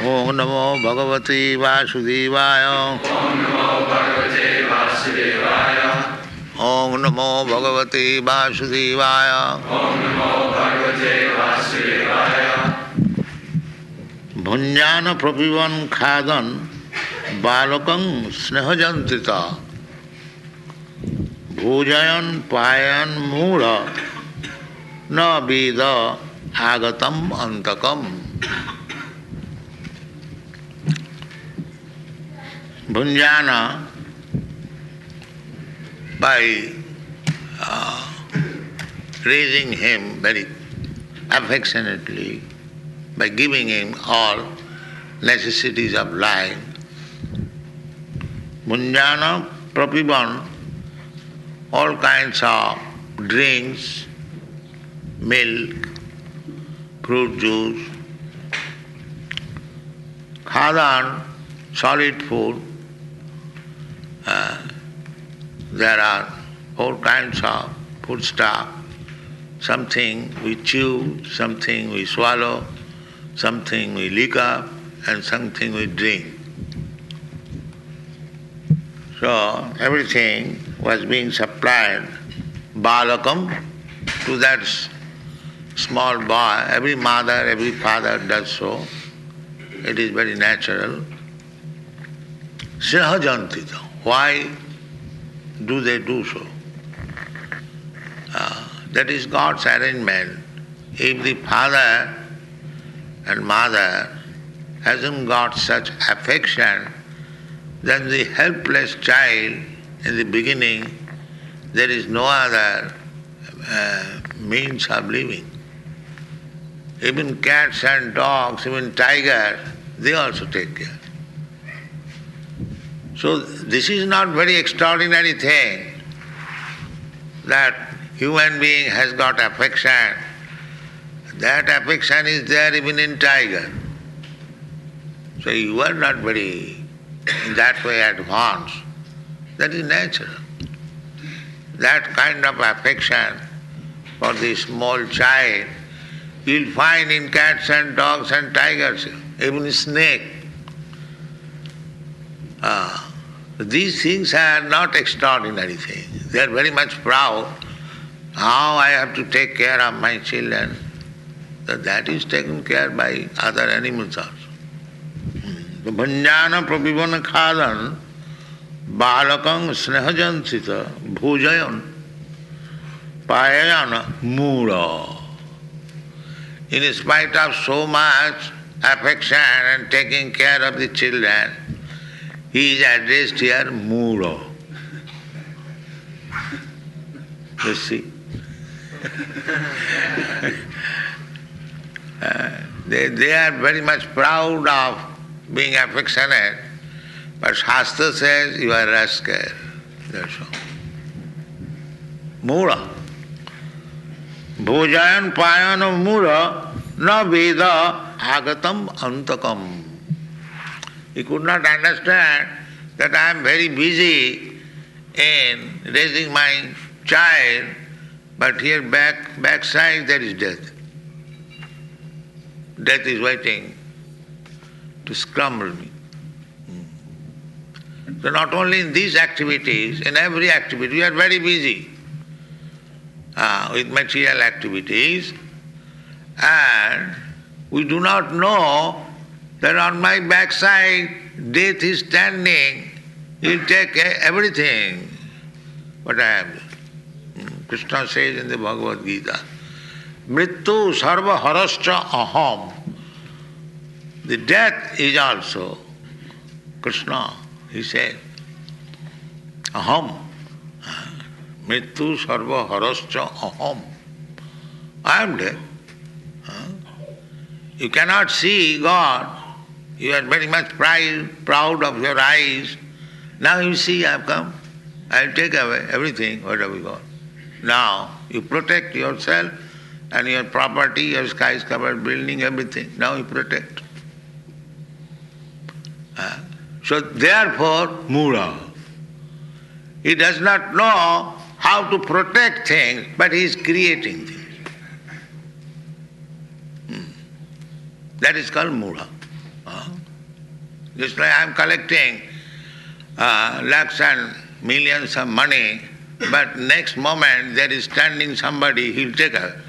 ओम नमो भगवते वासुदेवाय। ओम नमो भगवते वासुदेवाय। भुञ्जान प्रपिबन खादन बालकं स्नेहजंत्रिता भोजयन पायन मूढ़ न वेद आगतम अंतकम। Bhunjana, by raising him very affectionately, by giving him all necessities of life, Bhunjana Prapiban, all kinds of drinks, milk, fruit juice, khadan, solid food. There are all kinds of food stuff. Something we chew, something we swallow, something we lick up, and something we drink. So everything was being supplied balakam to that small boy. Every mother, every father does so. It is very natural. Sahajantita. Why do they do so? That is God's arrangement. If the father and mother hasn't got such affection, then the helpless child in the beginning, there is no other means of living. Even cats and dogs, even tigers, they also take care. So this is not very extraordinary thing that human being has got affection. That affection is there even in tiger. So you are not very in that way advanced. That is natural. That kind of affection for the small child you'll find in cats and dogs and tigers, even snake. These things are not extraordinary things. They are very much proud. How I have to take care of my children. That is taken care by other animals also. Bhanjana prabhivana khadan balakang snehajansita bhujayan payayana mura. In spite of so much affection and taking care of the children, he is addressed here Mura. You see? They are very much proud of being affectionate, but Shastra says you are rascal. That's all. Mura. Bhojayan payana mura na veda agatam antakam. He could not understand that I am very busy in raising my child, but here backside there is death. Death is waiting to scramble me. So not only in these activities, in every activity, we are very busy with material activities, and we do not know that on my backside death is standing, he'll take everything what I have done. Krishna says in the Bhagavad Gita, Mrittu sarva harascha aham. The death is also Krishna, he said. Aham. Mrittu sarva harascha aham. I am dead. You cannot see God. You are very much proud of your eyes. Now you see, I have come. I will take away everything, what have you got. Now you protect yourself and your property, your skyscraper building, everything. Now you protect. So therefore, Mura. He does not know how to protect things, but he is creating things. That is called Mura. Just like I am collecting lakhs and millions of money, but next moment there is standing somebody, he'll take her.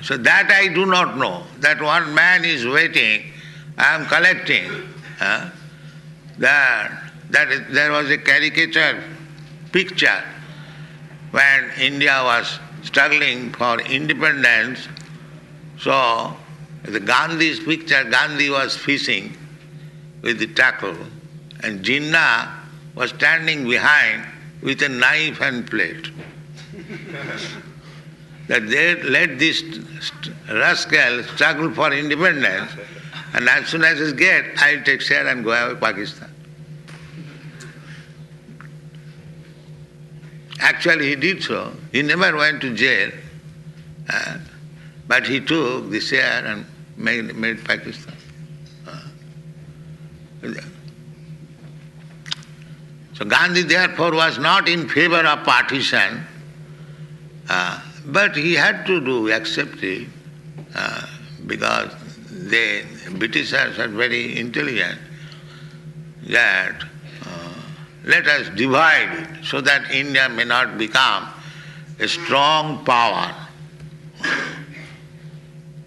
So that I do not know. That one man is waiting, I am collecting. There was a caricature picture when India was struggling for independence. So the Gandhi's picture, Gandhi was fishing with the tackle, and Jinnah was standing behind with a knife and plate. That they let this rascal struggle for independence, and as soon as he gets, I'll take share and go away Pakistan. Actually, he did so. He never went to jail, but he took the share and made Pakistan. So Gandhi therefore was not in favor of partition, but he had to accept it, because the Britishers are very intelligent, that let us divide it so that India may not become a strong power.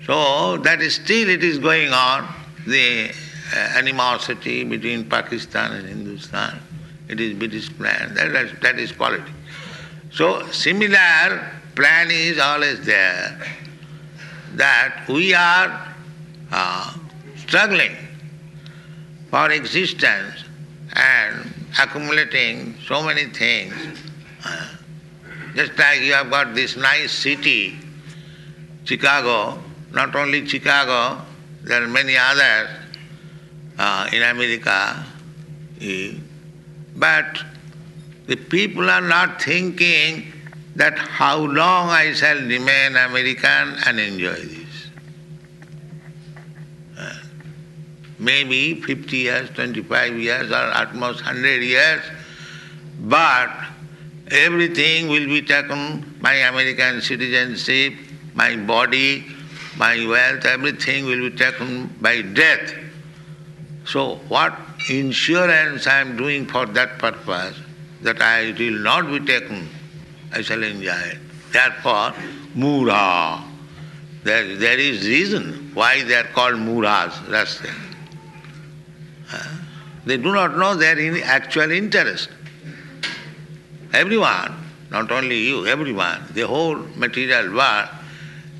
So that is still it is going on, the animosity between Pakistan and Hindustan. It is British plan, that is politics. So similar plan is always there, that we are struggling for existence and accumulating so many things. Just like you have got this nice city, Chicago, not only Chicago, there are many others in America, but the people are not thinking that how long I shall remain American and enjoy this. Maybe 50 years, 25 years, or at most 100 years, but everything will be taken, my American citizenship, my body, my wealth, everything will be taken by death. So what insurance I am doing for that purpose, that I will not be taken, I shall enjoy it. Therefore, Mura. There is reason why they are called Muras, rascals. They do not know their actual interest. Everyone, not only you, everyone, the whole material world,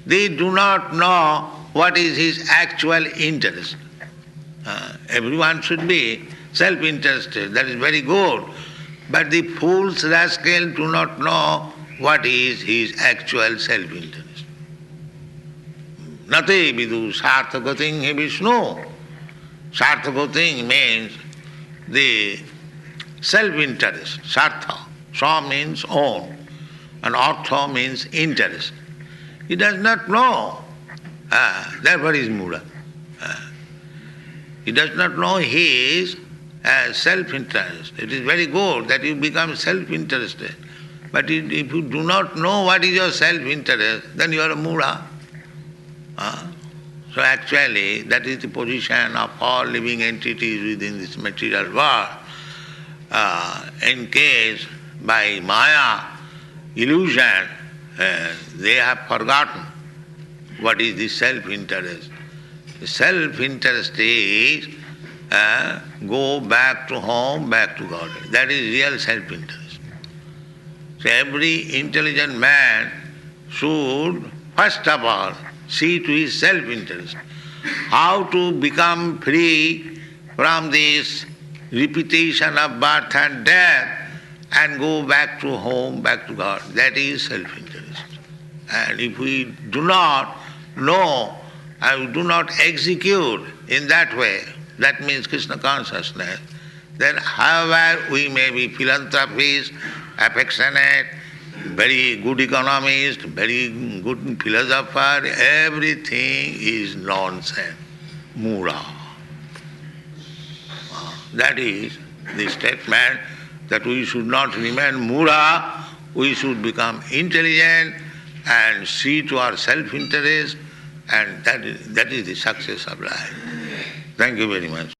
they do not know what is his actual interest. Everyone should be self-interested, that is very good. But the fools, rascal, do not know what is his actual self-interest. Nate vidu sarthagating he Vishnu. Sarthagating means the self-interest. Sartha. Sa means own. And artha means interest. He does not know. Therefore he is Mura. He does not know his self-interest. It is very good that you become self-interested. But if you do not know what is your self-interest, then you are a Mura. So actually, that is the position of all living entities within this material world. In case by Maya, illusion, they have forgotten what is the self-interest. The self-interest is go back to home, back to God. That is real self-interest. So every intelligent man should first of all see to his self-interest. How to become free from this repetition of birth and death and go back to home, back to God. That is self-interest. And if we do not know and do not execute in that way, that means Krishna consciousness, then however we may be philanthropists, affectionate, very good economist, very good philosopher, everything is nonsense, Mura. That is the statement that we should not remain Mura, we should become intelligent and see to our self-interest, and that is the success of life. Thank you very much.